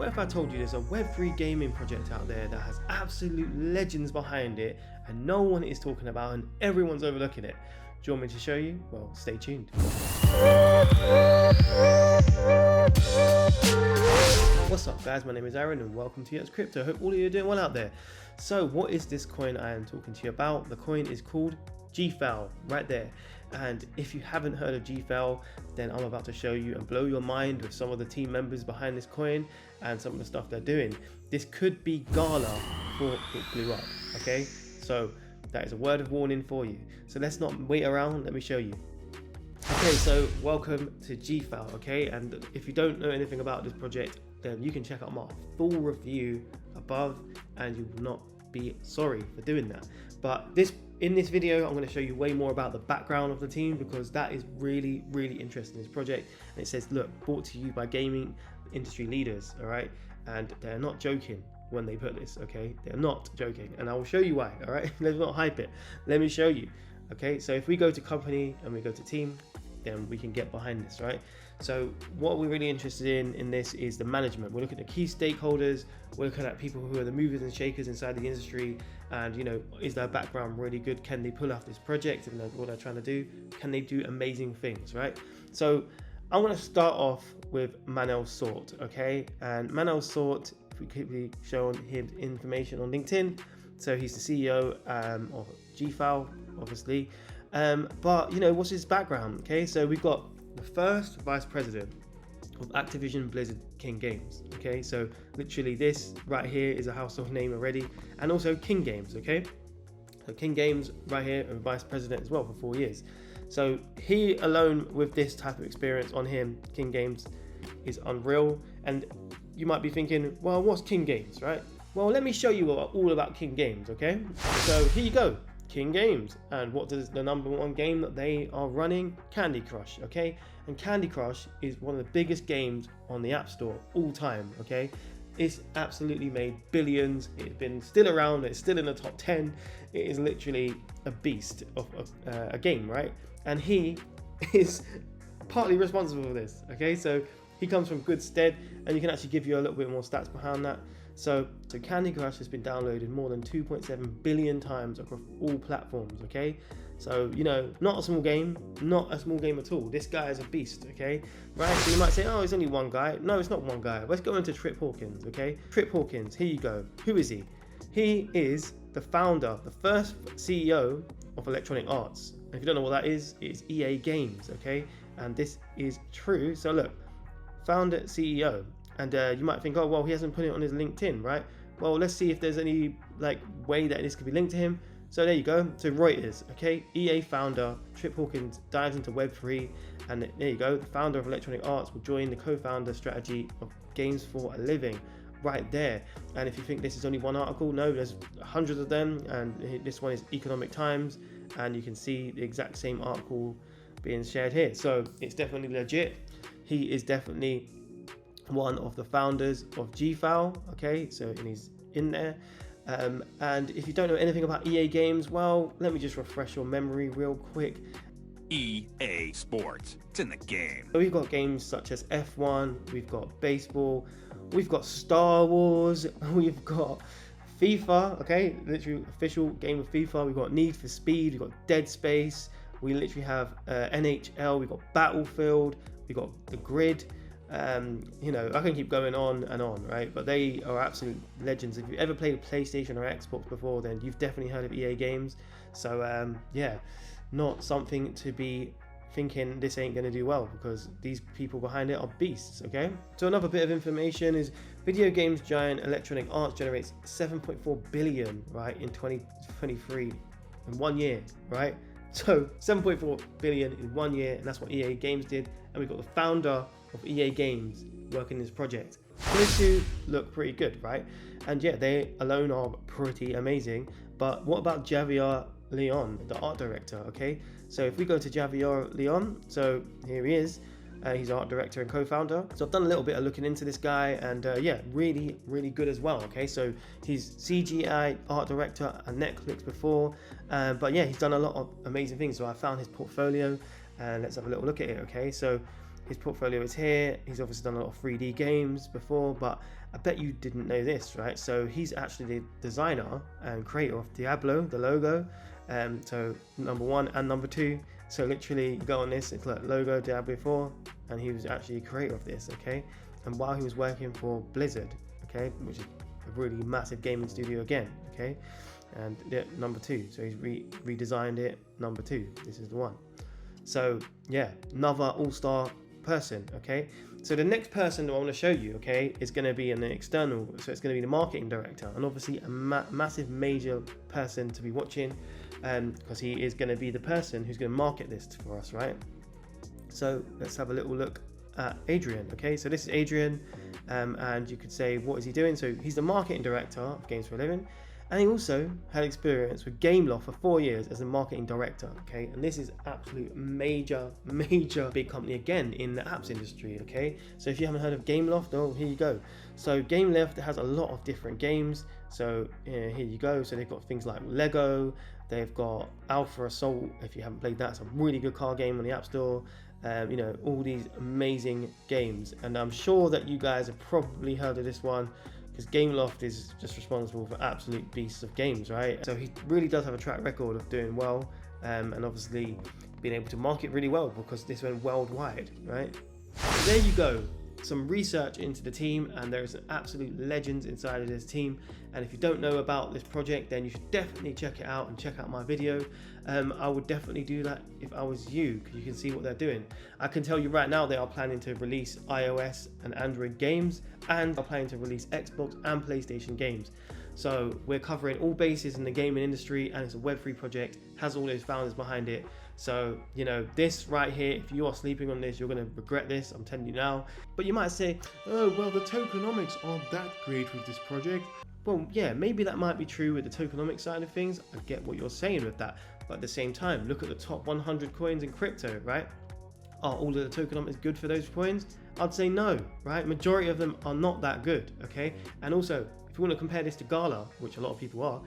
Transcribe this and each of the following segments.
What if I told you there's a Web3 gaming project out there that has absolute legends behind it and no one is talking about and everyone's overlooking it? Do you want me to show you? Well, stay tuned. What's up guys, my name is Aaron and welcome to Yet's Crypto. Hope all of you are doing well out there. So what is this coin I am talking to you about? The coin is called GFAL, right there. And if you haven't heard of GFAL, then I'm about to show you and blow your mind with some of the team members behind this coin and some of the stuff they're doing. This could be Gala before it blew up, okay? So that is a word of warning for you. So let's not wait around, let me show you. Okay, so welcome to GFAL, okay? And if you don't know anything about this project, then you can check out my full review above and you will not be sorry for doing that. But in this video, I'm going to show you way more about the background of the team because that is really, really interesting, this project. And it says, look, brought to you by gaming industry leaders, all right? And they're not joking when they put this, okay? They're not joking. And I will show you why, all right? Let's not hype it. Let me show you, okay? So if we go to company and we go to team, then we can get behind this, right? So what we're really interested in this is the management. We're looking at key stakeholders, we're looking at people who are the movers and shakers inside the industry, and you know, is their background really good? Can they pull off this project and what they're trying to do? Can they do amazing things, right? So I'm going to start off with Manuel Sort, okay? And Manuel Sort, if we quickly show his information on LinkedIn, so he's the CEO of GFAL, obviously. But you know, what's his background? Okay, so we've got the first vice president of Activision Blizzard King Games. Okay, so literally this right here is a household name already, and also King Games. Okay, so King Games right here, and vice president as well for 4 years. So he alone with this type of experience on him, King Games, is unreal. And you might be thinking, well, what's King Games, right? Well, let me show you all about King Games. Okay, so here you go. King Games. And what does the #1 game that they are running? Candy Crush, okay? And Candy Crush is one of the biggest games on the App Store all time, okay? It's absolutely made billions. It's been still around, it's still in the top 10. It is literally a beast of a game, right? And he is partly responsible for this, okay? So he comes from good stead, and you can actually give you a little bit more stats behind that. So Candy Crush has been downloaded more than 2.7 billion times across all platforms, okay? So, you know, not a small game at all. This guy is a beast, okay? Right, so you might say, oh, it's only one guy. No, it's not one guy. Let's go into Trip Hawkins, okay? Trip Hawkins, here you go. Who is he? He is the founder, the first CEO of Electronic Arts. And if you don't know what that is, it's EA Games, okay? And this is true. So look, founder, CEO. And you might think, oh, well, he hasn't put it on his LinkedIn, right? Well, let's see if there's any way that this could be linked to him. So there you go. So Reuters, okay? EA founder Trip Hawkins dives into Web3. And there you go. The founder of Electronic Arts will join the co-founder strategy of Games for a Living. Right there. And if you think this is only one article, no, there's hundreds of them. And this one is Economic Times. And you can see the exact same article being shared here. So it's definitely legit. He is definitely one of the founders of GFAL, okay, so and he's in there. And if you don't know anything about EA Games, well, let me just refresh your memory real quick. EA Sports, it's in the game. So we've got games such as F1, we've got baseball, we've got Star Wars, we've got FIFA, okay, literally official game of FIFA. We've got Need for Speed, we've got Dead Space, we literally have NHL, we've got Battlefield, we've got The Grid. You know, I can keep going on and on, right? But they are absolute legends. If you've ever played a PlayStation or Xbox before, then you've definitely heard of EA Games. So yeah, not something to be thinking this ain't going to do well, because these people behind it are beasts, okay? So another bit of information is video games giant Electronic Arts generates 7.4 billion, right, in 2023 in 1 year, right? So 7.4 billion in 1 year, and that's what EA Games did. And we've got the founder of EA Games working this project. Those two look pretty good, right? And yeah, they alone are pretty amazing. But what about Javier Leon, the art director, okay? So if we go to Javier Leon, so here he is. He's art director and co-founder. So I've done a little bit of looking into this guy, and yeah, really, really good as well, okay? So he's CGI art director at Netflix before, but yeah, he's done a lot of amazing things. So I found his portfolio, and let's have a little look at it, okay? So his portfolio is here. He's obviously done a lot of 3D games before, but I bet you didn't know this, right? So he's actually the designer and creator of Diablo, the logo. So number 1 and number 2. So literally, you go on this, it's like logo Diablo 4, and he was actually a creator of this, okay? And while he was working for Blizzard, okay, which is a really massive gaming studio again, okay? And yeah, number 2, so he's redesigned it. Number 2, this is the one. So yeah, another all-star person, okay? So the next person that I want to show you, okay, is going to be an external, so it's going to be the marketing director, and obviously a massive major person to be watching, because he is going to be the person who's going to market this for us, right? So let's have a little look at Adrian. Okay, so this is Adrian, and you could say, what is he doing? So he's the marketing director of Games for a Living, and he also had experience with Gameloft for 4 years as a marketing director. Okay, and this is absolute major big company again in the apps industry. Okay, so if you haven't heard of Gameloft, oh, here you go. So Gameloft has a lot of different games. So here you go. So they've got things like Lego, they've got Alpha Assault. If you haven't played that, it's a really good car game on the App Store. You know, all these amazing games, and I'm sure that you guys have probably heard of this one, because Gameloft is just responsible for absolute beasts of games, right? So he really does have a track record of doing well, and obviously being able to market really well, because this went worldwide, right? So there you go, some research into the team, and there's absolute legends inside of this team. And if you don't know about this project, then you should definitely check it out and check out my video. I would definitely do that if I was you, because you can see what they're doing. I can tell you right now, they are planning to release iOS and Android games, and are planning to release Xbox and PlayStation games. So we're covering all bases in the gaming industry, and it's a Web3 project, has all those founders behind it. So, you know, this right here, if you are sleeping on this, you're going to regret this, I'm telling you now. But you might say, oh, well, the tokenomics aren't that great with this project. Well, yeah, maybe that might be true with the tokenomics side of things. I get what you're saying with that. But at the same time, look at the top 100 coins in crypto, right? Are all of the tokenomics good for those coins? I'd say no, right? Majority of them are not that good, okay? And also, if you want to compare this to Gala, which a lot of people are,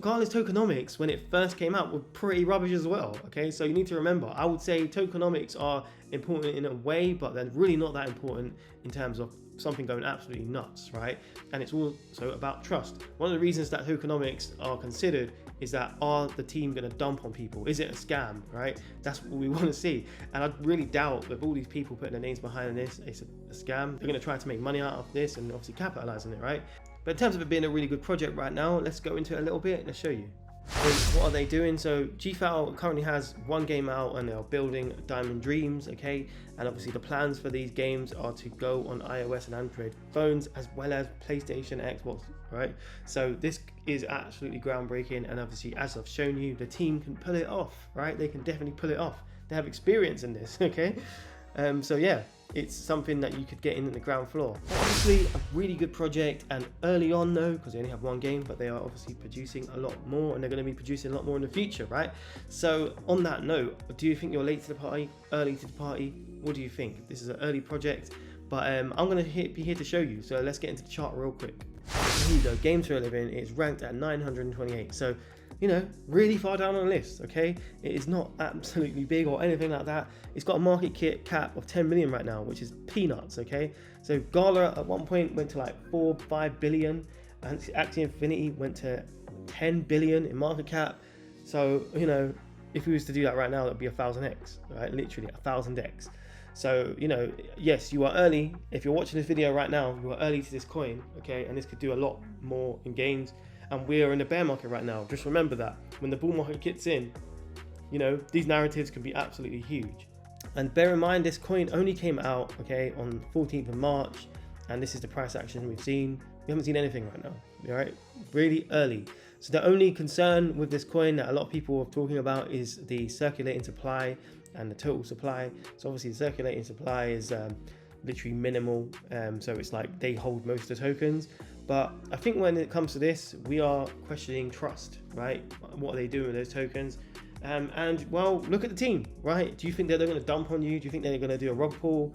Gala's tokenomics, when it first came out, were pretty rubbish as well, okay? So you need to remember, I would say tokenomics are important in a way, but they're really not that important in terms of something going absolutely nuts, right? And it's also about trust. One of the reasons that tokenomics are considered is that, are the team going to dump on people? Is it a scam, right? That's what we want to see. And I really doubt, with all these people putting their names behind this, it's a scam. They're going to try to make money out of this and obviously capitalize on it, right? But in terms of it being a really good project right now, let's go into it a little bit. Let's show you. So what are they doing? So GFAL currently has one game out, and they are building Diamond Dreams, okay? And obviously the plans for these games are to go on iOS and Android phones, as well as PlayStation and Xbox, right? So this is absolutely groundbreaking, and obviously, as I've shown you, the team can pull it off, right? They can definitely pull it off. They have experience in this, okay? So yeah, it's something that you could get in the ground floor. Obviously a really good project, and early on though, because they only have one game, but they are obviously producing a lot more, and they're going to be producing a lot more in the future, right? So on that note, do you think you're late to the party, early to the party? What do you think? This is an early project, but I'm going to be here to show you. So let's get into the chart real quick. Here you go, Games for a Living is ranked at 928. So, you know, really far down on the list, okay? It is not absolutely big or anything like that. It's got a market cap of 10 million right now, which is peanuts, okay? So Gala at one point went to like 4-5 billion, and Axie Infinity went to 10 billion in market cap. So, you know, if we was to do that right now, that'd be 1000x, right? Literally 1000x. So, you know, yes, you are early. If you're watching this video right now, you are early to this coin, okay? And this could do a lot more in gains. And we are in the bear market right now. Just remember that when the bull market kicks in, you know, these narratives can be absolutely huge. And bear in mind, this coin only came out, okay, on 14th of March. And this is the price action we've seen. We haven't seen anything right now, all right? Really early. So the only concern with this coin that a lot of people are talking about is the circulating supply and the total supply. So obviously the circulating supply is literally minimal. So it's like they hold most of the tokens. But I think when it comes to this, we are questioning trust, right? What are they doing with those tokens? And well, look at the team, right? Do you think they're going to dump on you? Do you think they're going to do a rug pull?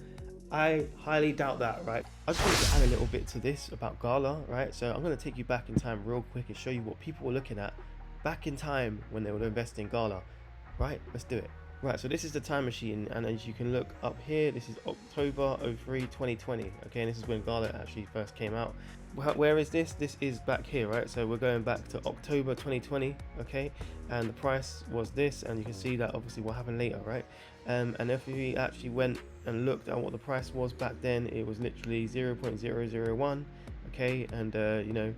I highly doubt that, right? I just wanted to add a little bit to this about Gala, right? So I'm going to take you back in time real quick and show you what people were looking at back in time when they were investing in Gala, right? Let's do it. Right, so this is the time machine, and as you can look up here, this is October 03 2020. Okay, and this is when Gala actually first came out. Where is this? This is back here, right? So we're going back to October 2020. Okay, and the price was this, and you can see that obviously what happened later, right? And if we actually went and looked at what the price was back then, it was literally 0.001. Okay, and you know,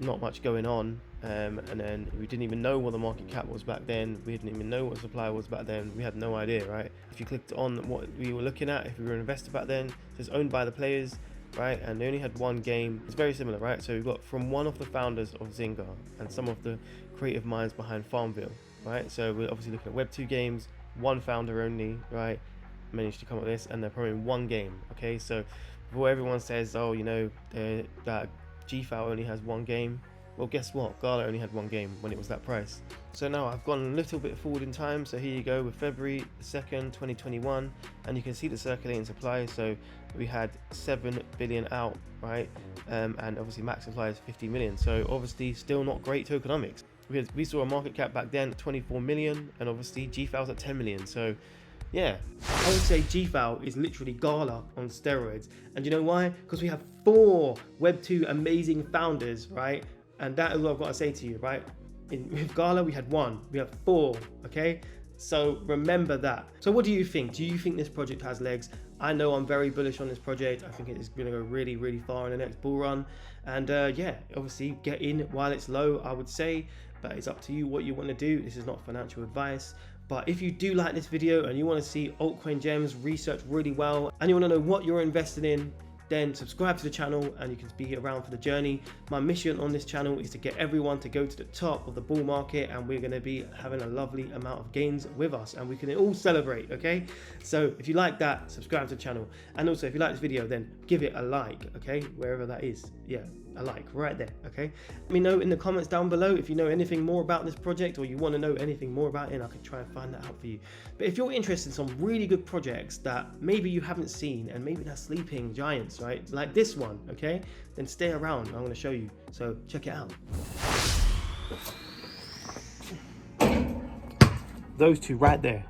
not much going on. And then we didn't even know what the market cap was back then. We didn't even know what supply was back then. We had no idea, right? If you clicked on what we were looking at, if we were an investor back then, it's owned by the players, right? And they only had one game. It's very similar, right? So we've got from one of the founders of Zynga and some of the creative minds behind Farmville, right? So we're obviously looking at Web2 games, one founder only, right? Managed to come up with this, and they're probably one game. Okay, so before everyone says, oh, you know, that GFAL only has one game, well, guess what? Gala only had one game when it was that price. So now I've gone a little bit forward in time. So here you go with February 2nd, 2021, and you can see the circulating supply. So we had 7 billion out, right? And obviously max supply is 50 million. So obviously still not great tokenomics. We saw a market cap back then at 24 million, and obviously GFAL's at 10 million. So yeah, I would say GFAL is literally Gala on steroids. And you know why? Because we have 4 Web2 amazing founders, right? And that is what I've got to say to you, right? With Gala, we had 1, we have 4, okay? So remember that. So what do you think? Do you think this project has legs? I know I'm very bullish on this project. I think it's going to go really, really far in the next bull run. And yeah, obviously get in while it's low, I would say, but it's up to you what you want to do. This is not financial advice. But if you do like this video and you want to see altcoin gems researched really well, and you want to know what you're invested in, then subscribe to the channel and you can be around for the journey. My mission on this channel is to get everyone to go to the top of the bull market, and we're going to be having a lovely amount of gains with us, and we can all celebrate, okay? So if you like that, subscribe to the channel, and also if you like this video, then give it a like, okay? Wherever that is, yeah, a like right there, okay? Let me know in the comments down below if you know anything more about this project, or you want to know anything more about it, and I can try and find that out for you. But if you're interested in some really good projects that maybe you haven't seen, and maybe they're sleeping giants, right, like this one, okay, then stay around. I'm going to show you, so check it out. Those two right there.